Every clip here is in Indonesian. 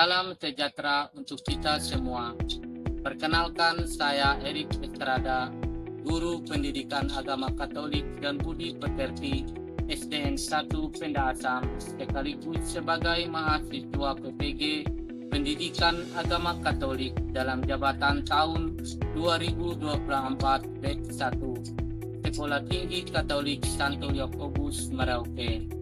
Salam sejahtera untuk kita semua. Perkenalkan, saya Erik Estrada, Guru Pendidikan Agama Katolik dan Budi Pekerti SDN 1 Penda Asam, sekaligus sebagai mahasiswa PPG Pendidikan Agama Katolik dalam jabatan tahun 2024 batch 1 Sekolah Tinggi Katolik Santo Yakobus Merauke.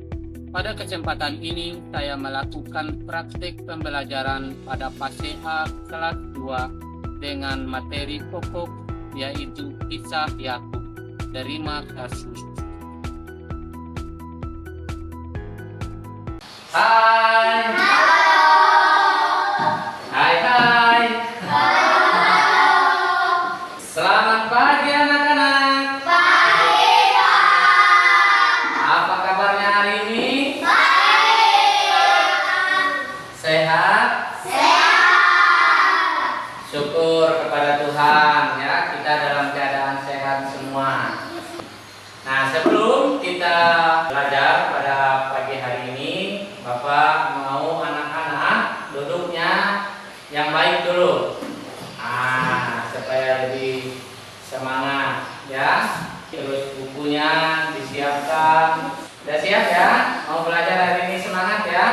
Pada kesempatan ini, saya melakukan praktik pembelajaran pada fase A kelas 2 dengan materi pokok yaitu kisah Yakub. Terima kasih. Hai. Hai, hai. Selamat pagi anak-anak. Pagi, Pak. Apa kabarnya hari ini? Sehat? Sehat. Syukur kepada Tuhan ya, kita dalam keadaan sehat semua. Nah, sebelum kita belajar pada pagi hari ini, Bapak mau anak-anak duduknya yang baik dulu. Supaya lebih semangat ya. Terus bukunya disiapkan. Sudah siap ya? Mau belajar hari ini, semangat ya.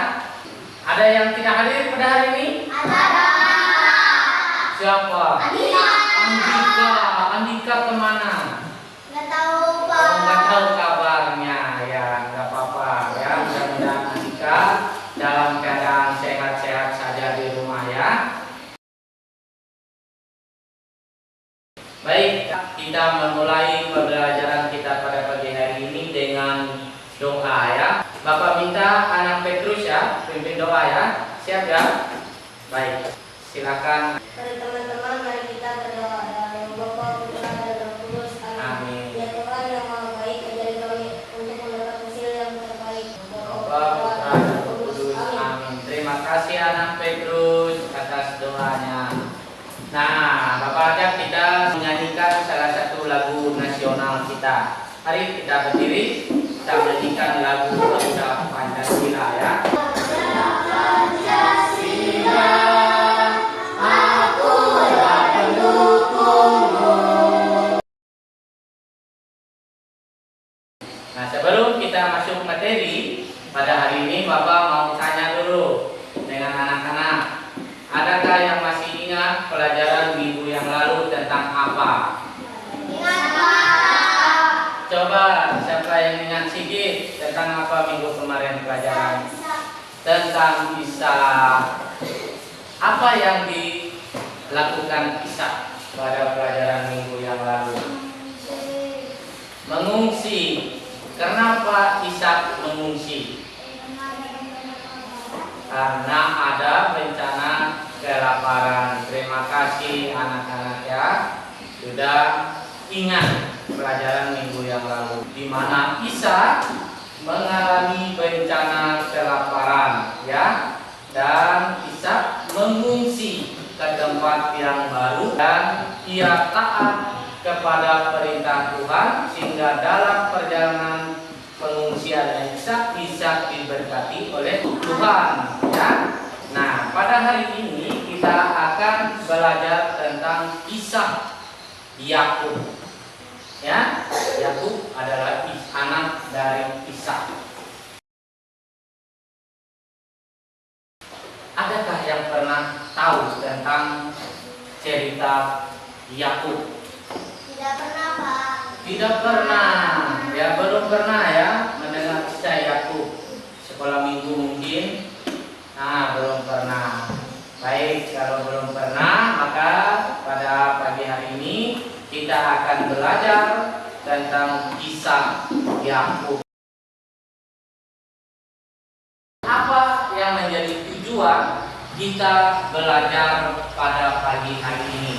Ada yang tidak hadir pada hari ini? Ada. Siapa? Andika. Andika kemana? Nggak tahu, Pak. Oh, nggak tahu kabarnya ya, nggak apa-apa ya. Mudah-mudahan Andika dalam keadaan sehat-sehat saja di rumah ya. Baik, kita memulai pembelajaran kita pada pagi hari ini dengan doa ya. Bapak minta anak Petrus ya, pimpin doa ya. Siap ya? Baik, silakan. Pada teman-teman, mari kita berdoa. Dalam nama Bapa, Putra, dan Roh Kudus. Amin. Ya Tuhan yang Maha Baik, ajari kami untuk mendapat hasil yang terbaik. Bapa, Putra, dan Roh Kudus. Amin. Terima kasih anak Petrus atas doanya. Nah, Bapak ajak kita menyanyikan salah satu lagu nasional kita. Mari kita berdiri, kita menyanyikan lagu bangsa Pancasila ya. Pancasila, akulah pendukungmu. Nah, sebelum kita masuk materi pada hari ini, Bapak mau tanya dulu dengan anak-anak. Adakah yang masih ingat pelajaran minggu yang lalu tentang apa? Ingat, Pak. Coba siapa yang ingat sedikit tentang apa minggu kemarin pelajaran? Tentang Isa. Apa yang dilakukan Isa pada pelajaran minggu yang lalu? Mengungsi. Kenapa Isa mengungsi? Karena ada bencana kelaparan. Terima kasih anak-anak ya, sudah ingat pelajaran minggu yang lalu di mana Isa mengalami bencana kelaparan ya, dan Isa mengungsi ke tempat yang baru dan ia taat kepada perintah Tuhan sehingga dalam perjalanan pengungsian Isa bisa diberkati oleh Tuhan ya. Nah, pada hari ini kita akan belajar tentang kisah Yakub. Ya, Yakub adalah anak dari Ishak. Adakah yang pernah tahu tentang cerita Yakub? Tidak pernah, Pak. Tidak pernah. Ya, belum pernah ya mendengar kisah Yakub. Sekolah minggu mungkin. Belum pernah. Baik, kalau belum pernah, maka pada pagi hari ini kita akan belajar tentang kisah Yakub. Apa yang menjadi tujuan kita belajar pada pagi hari ini?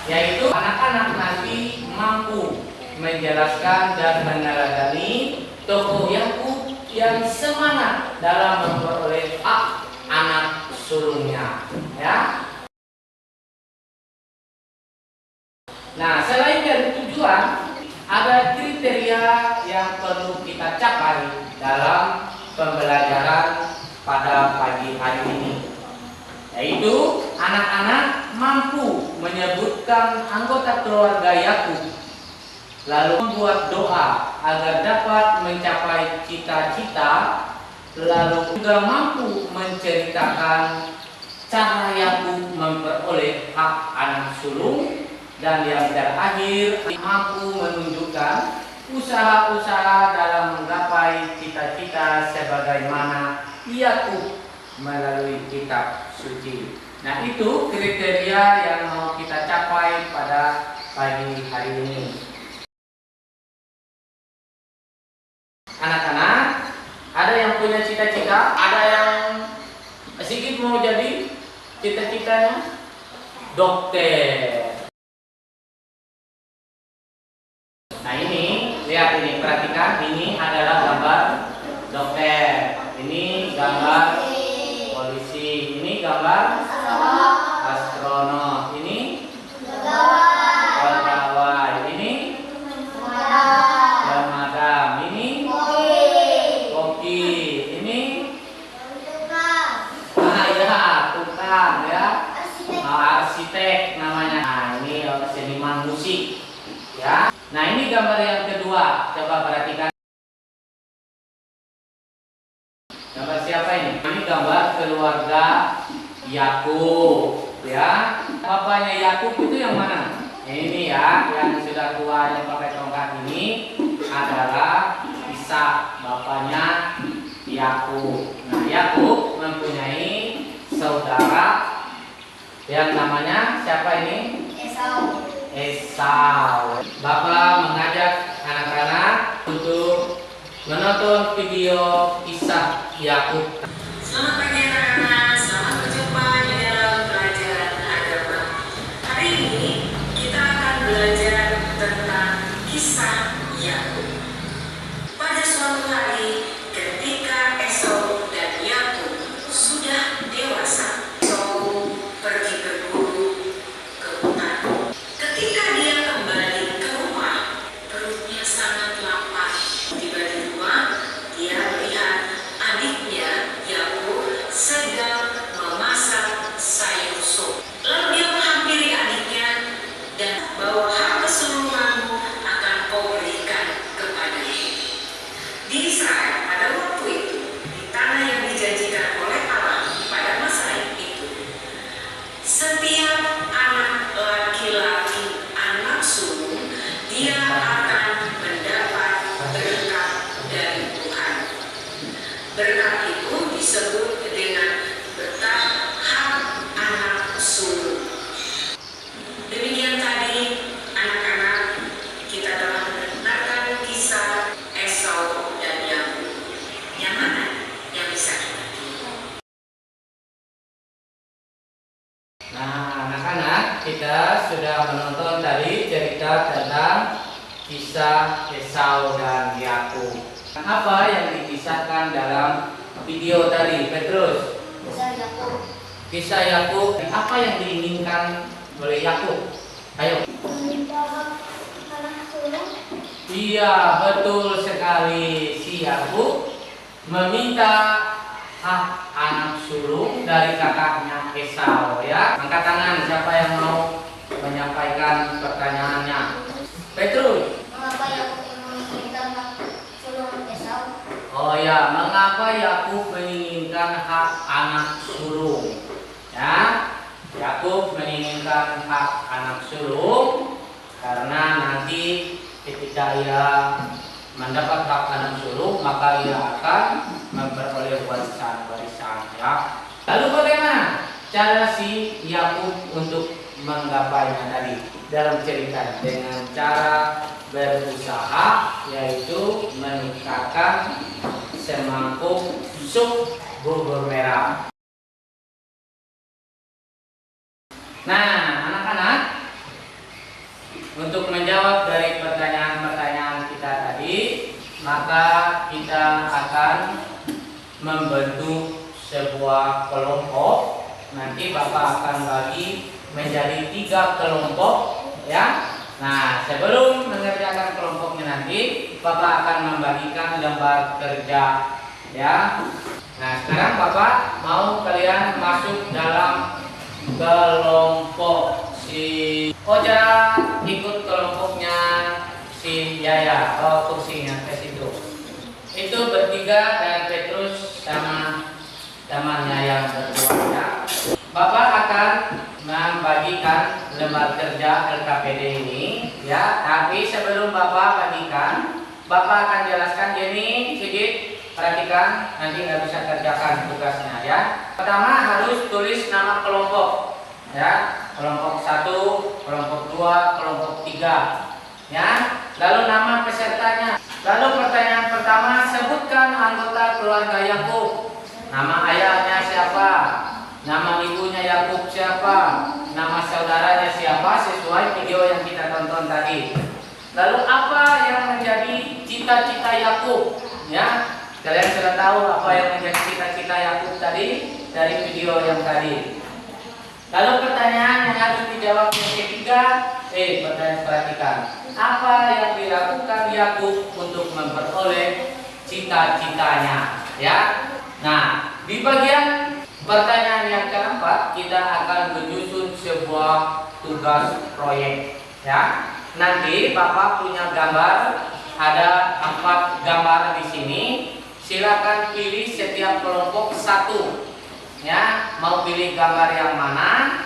Yaitu anak-anak nanti mampu menjelaskan dan meneladani tokoh Yakub yang semangat dalam memperoleh hak anak sulungnya ya. Nah, selain dari tujuan, ada kriteria yang perlu kita capai dalam pembelajaran pada pagi hari ini. yaitu anak-anak mampu menyebutkan anggota keluarga Yakub, lalu membuat doa agar dapat mencapai cita-cita, lalu juga mampu menceritakan cara Yakub memperoleh hak anak sulung, dan yang terakhir mampu menunjukkan usaha-usaha dalam menggapai cita-cita sebagaimana Yakub melalui kitab suci. Nah, itu kriteria yang mau kita capai pada pagi hari ini. Anak-anak, ada yang punya cita-cita? Ada yang sedikit mau jadi cita-citanya dokter. Nah, ini lihat, ini perhatikan, ini adalah gambar dokter, ini gambar polisi, ini gambar astronot, ini pegawai, ini pemadam, ini koki, ini tukang ya, arsitek namanya. Nah, ini seniman musik ya. Nah, ini gambar yang kedua, coba perhatikan. Gambar siapa ini? Ini gambar keluarga Yakub ya. Bapaknya Yakub itu yang mana? Ini ya, yang sudah tua yang pakai tongkat ini adalah Ishak, bapaknya Yakub. Nah, Yakub mempunyai saudara yang namanya siapa ini? Esau. Bapak mengajak anak-anak untuk menonton video kisah Yakub. Selamat pagi anak-anak, selamat berjumpa di dalam pelajaran agama. Hari ini kita akan belajar tentang kisah Yakub. Pada suatu hari, ketika Esau dan Yakub sudah dewasa, Esau pergi berburu ke hutan. Ketika dia kembali ke rumah, perutnya sangat lapar. Tiba di rumah, dia melihat adiknya Yakub sedang memasak sayur sop. Lalu dia menghampiri adiknya dan bahwa hak kesulunganmu akan kau berikan kepadanya. Di Israel pada waktu itu, di tanah yang dijanjikan oleh Allah pada masa itu, setiap anak laki-laki, anak sulung, dia akan mendapat berkat dari Tuhan. Berkat itu disebut dengan berkat hak anak sulung. Demikian tadi anak-anak, kita telah mendengarkan kisah Esau dan Yakub. Yang mana yang bisa kita pilih? Nah, anak-anak, kita sudah menonton tadi cerita tentang kisah Esau dan Yakub. Apa yang dikisahkan dalam video tadi, Petrus? Kisah Yakub. Apa yang diinginkan oleh Yakub? Ayo. Iya, betul sekali. Si Yakub meminta hak anak sulung dari kakaknya Esau ya. Angkat tangan siapa yang mau menyampaikan pertanyaannya. Petrus. Mengapa Yakub menginginkan hak sulung Esau? Oh ya, mengapa Yakub menginginkan hak anak sulung? Ya, Yakub menginginkan hak anak sulung karena nanti ketika ia mendapat hak anak sulung, maka ia akan memperoleh warisan ya. Lalu bagaimana cara si Yakub untuk menggapainya tadi dalam cerita? Dengan cara berusaha, yaitu menikahkan semangkuk sup bubur merah. Nah, anak-anak, untuk menjawab dari pertanyaan-pertanyaan kita tadi, maka kita akan membentuk sebuah kelompok. Nanti Bapak akan bagi menjadi 3 kelompok ya. Nah, sebelum mengerjakan kelompoknya nanti, Bapak akan membagikan lembar kerja ya. Nah, sekarang Bapak mau kalian masuk dalam kelompok si Oja, ikut kelompoknya si Yaya. Oh, kursinya ke situ. Itu bertiga dan Petrus sama temannya yang berdua ya. Bapak akan membagikan lembar kerja LKPD ini ya, tapi sebelum Bapak bagikan, Bapak akan jelaskan Jenny, Sigit, perhatikan nanti nggak bisa kerjakan tugasnya ya. Pertama harus tulis nama kelompok ya, kelompok 1, kelompok 2, kelompok 3 ya. Lalu nama pesertanya. Lalu pertanyaan pertama, sebutkan anggota keluarga Yakub. Nama ayahnya siapa? Nama ibunya Yakub siapa? Nama saudaranya siapa sesuai video yang kita tonton tadi. Lalu apa yang menjadi cita-cita Yakub? Ya, kalian sudah tahu apa yang menjadi cita-cita Yakub tadi dari video yang tadi. Lalu pertanyaan yang harus dijawab yang ketiga, pertanyaan perhatikan. Apa yang dilakukan Yakub untuk memperoleh cita-citanya? Ya. Nah, di bagian pertanyaan yang keempat kita akan menyusun sebuah tugas proyek. Ya. Nanti Bapak punya gambar, ada 4 gambar di sini. Silakan pilih setiap kelompok 1. Ya, mau pilih gambar yang mana?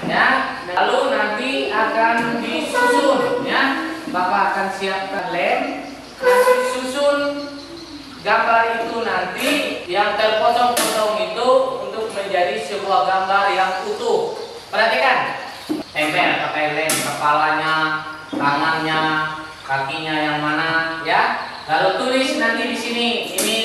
Ya, lalu nanti akan disusun. Ya, Bapak akan siapkan lem, nanti susun gambar itu nanti yang terpotong-potong itu untuk menjadi sebuah gambar yang utuh. Perhatikan, tempel pakai lem kepalanya, tangannya, kakinya yang mana, ya. Lalu tulis nanti di sini ini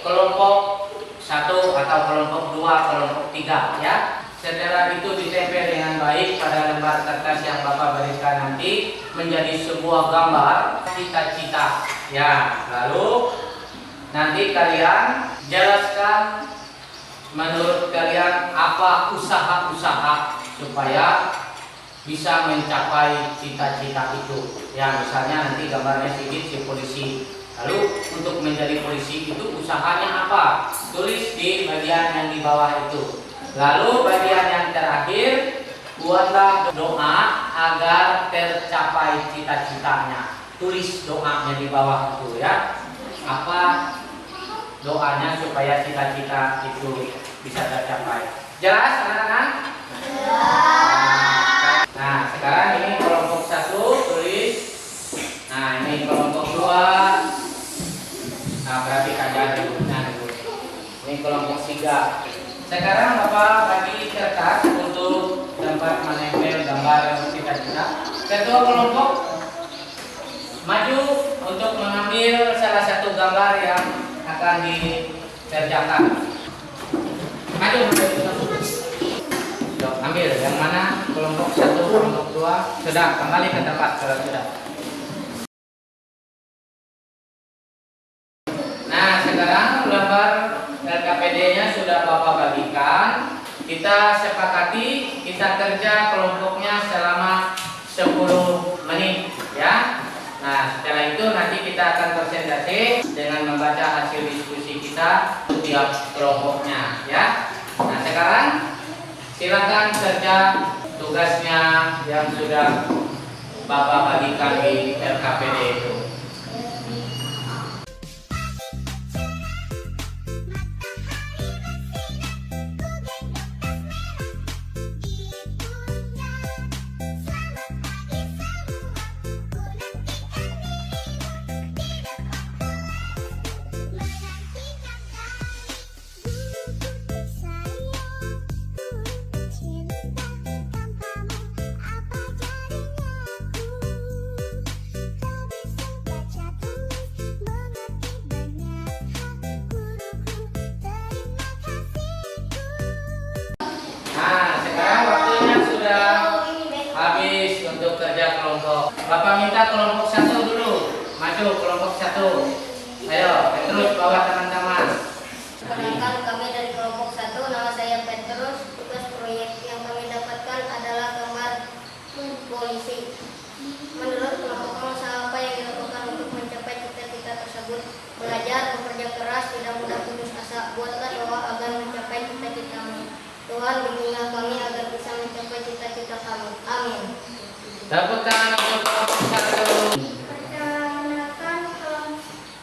kelompok 1 atau kelompok 2, kelompok 3 ya. Setelah itu ditempel dengan baik pada lembar kertas yang Bapak berikan nanti menjadi sebuah gambar cita-cita ya. Lalu nanti kalian jelaskan menurut kalian apa usaha-usaha supaya bisa mencapai cita-cita itu ya. Misalnya nanti gambarnya Sigit si polisi. Lalu untuk menjadi polisi itu usahanya apa? Tulis di bagian yang di bawah itu. Lalu bagian yang terakhir, buatlah doa agar tercapai cita-citanya. Tulis doanya di bawah itu ya. Apa doanya supaya cita-cita itu bisa tercapai? Jelas anak-anak? Nah, sekarang ini kelompok 1 tulis. Nah, ini kelompok 2. Nah, perhatikan ya dulu. Ini kelompok 3. Sekarang Bapak bagi kertas untuk tempat menempel gambar cita-cita. Ketua kelompok maju untuk mengambil salah satu gambar yang akan dikerjakan. Maju. Yuk, ambil yang mana? Kelompok 1, kelompok 2. Sudah, kembali ke tempat kalau sudah. Nah, sekarang lembar LKPD-nya sudah Bapak bagikan. Kita sepakati kita kerja kelompoknya selama 10 menit ya. Nah, setelah itu nanti kita akan presentasi dengan membaca hasil diskusi kita setiap kelompoknya ya. Nah, sekarang silakan kerja tugasnya yang sudah Bapak bagikan di LKPD itu. Nah, sekarang waktunya sudah habis untuk kerja kelompok. Bapak minta kelompok 1 dulu. Maju kelompok 1. Ayo, Petrus bawa teman-teman. Perkenalkan, kami dari kelompok 1, nama saya Petrus. Tugas proyek yang kami dapatkan adalah gambar polisi. Menurut kelompok kamu, apa yang dilakukan untuk mencapai cita-cita tersebut? Belajar, bekerja keras, tidak mudah putus asa, buat Tuhan bimbinglah kami agar bisa mencapai cita-cita kami. Amin. Tepuk tangan untuk kelompok 1. Perkenalkan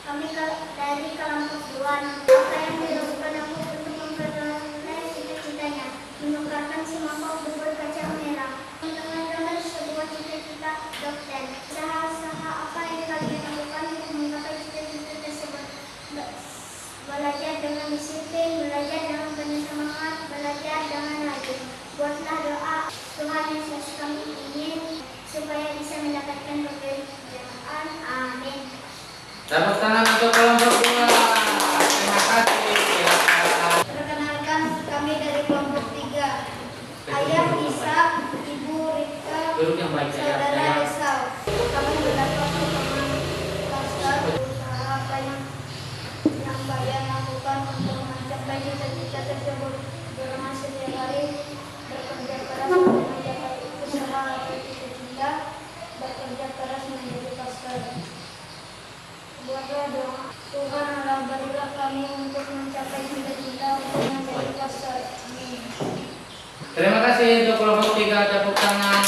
kami dari kelompok 2. Apa yang dilakukan aku untuk memperoleh cita-citanya? Menukarkan si mangkok bubur kacang merah. Dengan sebuah cita-cita dokter. Usaha-usaha apa yang kalian lakukan untuk menggapai cita-cita tersebut? Belajar dengan disiplin, belajar dengan penuh semangat, belajar dengan rajin. Buatlah doa Tuhan Yesus kami ingin supaya bisa mendapatkan pekerjaan. Amin. Tepuk tangan untuk kelompok 2. Terima kasih. Silakan. Perkenalkan kami dari kelompok 3. Ayah Isa, Ibu Rika, Duduk yang baik saja. Saudara Esau. Kami mendapat teman pastor usaha apa yang kalian lakukan untuk mencapai cita-cita tersebut. Berdoa setiap hari, bekerja keras untuk mencapai usaha atau cita-cita, bekerja keras menjadi pastor. Buatlah doa Tuhan Allah berilah kami untuk mencapai cita-cita untuk menjadi pastor. Amin. Terima kasih untuk kelompok 3. Tepuk tangan.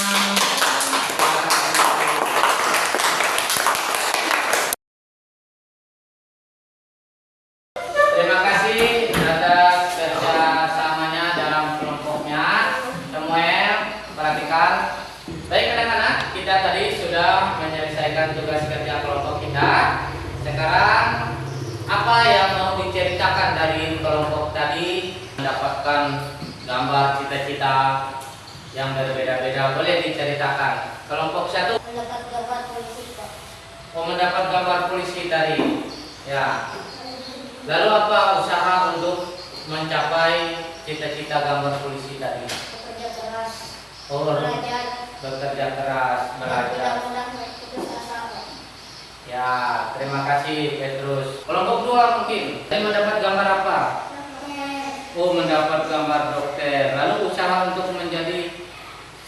Terima kasih atas kerjasamanya dalam kelompoknya. Samuel, perhatikan. Baik anak-anak, kita tadi sudah menyelesaikan tugas kerja kelompok kita. Sekarang apa yang mau diceritakan dari kelompok tadi? Mendapatkan gambar cita-cita yang berbeda-beda, boleh diceritakan. Kelompok 1 Mendapat gambar polisi, Pak. mendapat gambar polisi tadi. Ya. Lalu apa usaha untuk mencapai cita-cita gambar polisi tadi? Bekerja keras, Oh, belajar, bekerja keras, dan belajar. mudah-mudahan putus asa, Pak. Ya, terima kasih Petrus. Kelompok 2 mungkin. Saya mendapat gambar apa? Oh, mendapat gambar dokter. Lalu usaha untuk menjadi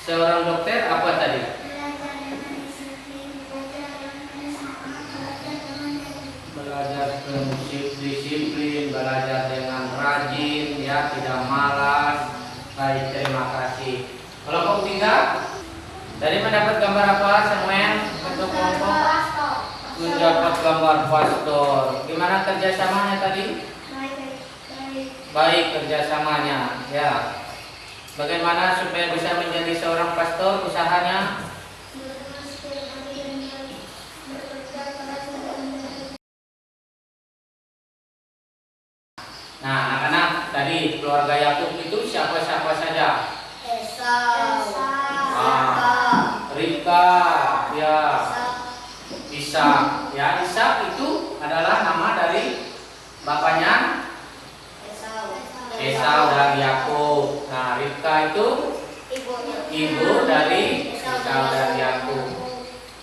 seorang dokter apa tadi? Belajar dengan disiplin, belajar dengan penuh semangat, belajar dengan Belajar disiplin, belajar dengan rajin, ya, tidak malas. Baik, terima kasih. Kelompok 3 dari mendapat gambar apa, Samuel? Untuk kelompok mendapat gambar pastor. Gimana kerjasamanya tadi? Baik kerjasamanya, ya. Bagaimana supaya bisa menjadi seorang pastor? Usahanya? Nah, anak-anak tadi keluarga Yakub itu siapa-siapa saja? Esau, Ribka, ya, Ishak. Ya, Ishak itu adalah nama dari bapaknya Esau dan Yakub. Nah, Ribka itu ibu dari Esau dan Yakub.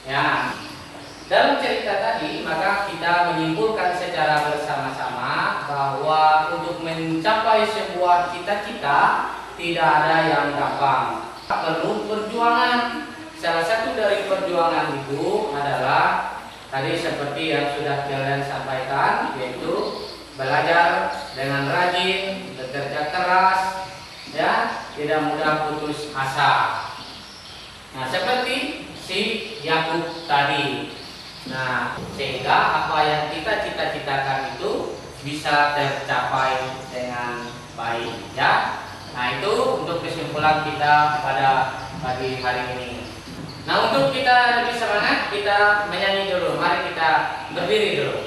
Ya. Dalam cerita tadi, maka kita menyimpulkan secara bersama-sama bahwa untuk mencapai sebuah cita-cita tidak ada yang gampang. Perlu perjuangan. Salah satu dari perjuangan itu adalah tadi seperti yang sudah kalian sampaikan, yaitu belajar dengan rajin, bekerja keras, ya, tidak mudah putus asa. Nah, seperti si Yakub tadi. Nah, sehingga apa yang kita cita-citakan itu bisa tercapai dengan baik, ya. Nah, itu untuk kesimpulan kita pada pagi hari ini. Nah, untuk kita lebih semangat, kita menyanyi dulu. Mari kita berdiri dulu.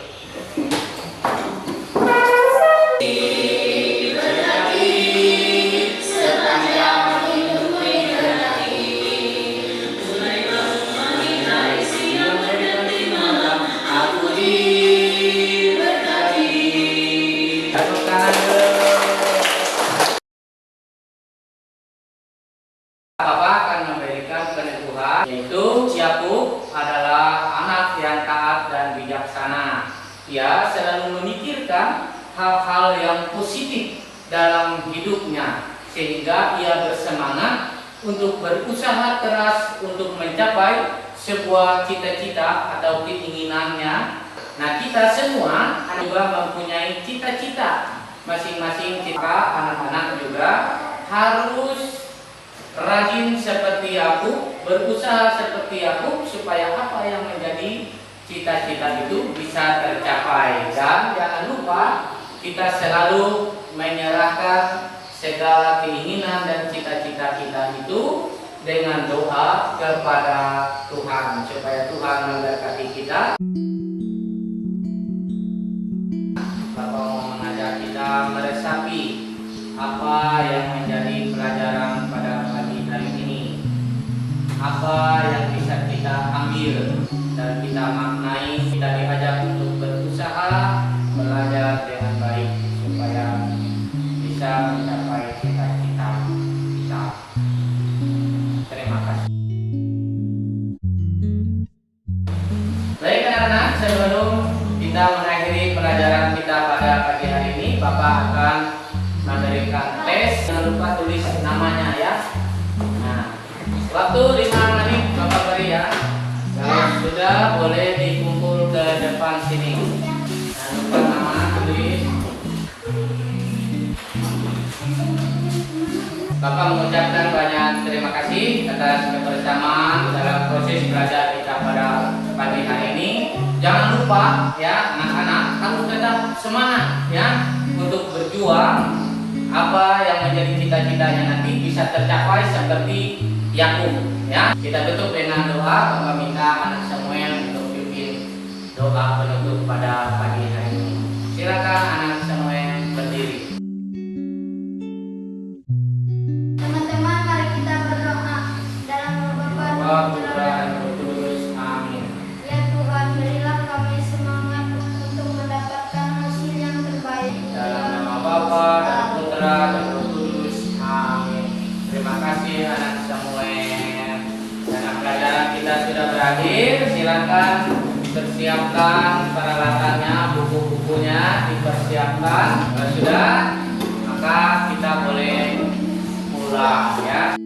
Bapak akan memberikan peneguhan, yaitu Yakub adalah anak yang taat dan bijaksana. Ia selalu memikirkan hal-hal yang positif dalam hidupnya, sehingga ia bersemangat untuk berusaha keras untuk mencapai sebuah cita-cita atau keinginannya. Nah, kita semua juga mempunyai cita-cita masing-masing. Anak-anak juga harus rajin seperti aku, berusaha seperti aku, supaya apa yang menjadi cita-cita itu bisa tercapai. Dan jangan lupa kita selalu menyerahkan segala keinginan dan cita-cita kita itu dengan doa kepada Tuhan, supaya Tuhan memberkati kita. Bapak mau mengajak kita meresapi apa yang menjadi pelajaran pada pagi hari ini, apa yang bisa kita ambil dan kita maknai. Kita diajak untuk berusaha belajar dengan baik supaya bisa mencapai cita-cita kita. Terima kasih. Baik anak-anak, sebelum kita mengakhiri pelajaran kita pada pagi hari ini, Bapak akan memberikan tes. Jangan lupa tulis namanya ya. Nah, waktu 5 menit Bapak beri ya. Kalau sudah boleh dikumpul ke depan sini. Jangan lupa nama, tulis. Bapak mengucapkan banyak terima kasih atas kebersamaan dalam proses belajar kita pada pagi hari ini. Jangan lupa ya anak-anak, harus tetap semangat ya untuk berjuang. Apa yang menjadi cita-citanya nanti bisa tercapai seperti Yakub ya. Kita tutup dengan doa. Bapak minta anak Samuel untuk pimpin doa penutup pada pagi hari ini. Silakan anak Samuel berdiri. Teman-teman, mari kita berdoa. Dalam nama Bapa, Putra dan Roh Kudus. Amin. Ya Tuhan, berilah kami semangat untuk mendapatkan hasil yang terbaik. Dalam nama Bapa dan Putra dan Roh Kudus. Amin. Terima kasih anak Samuel. Dan pelajaran kita sudah berakhir. Silakan persiapkan peralatannya, buku-bukunya dipersiapkan. Kalau sudah, maka kita boleh pulang ya.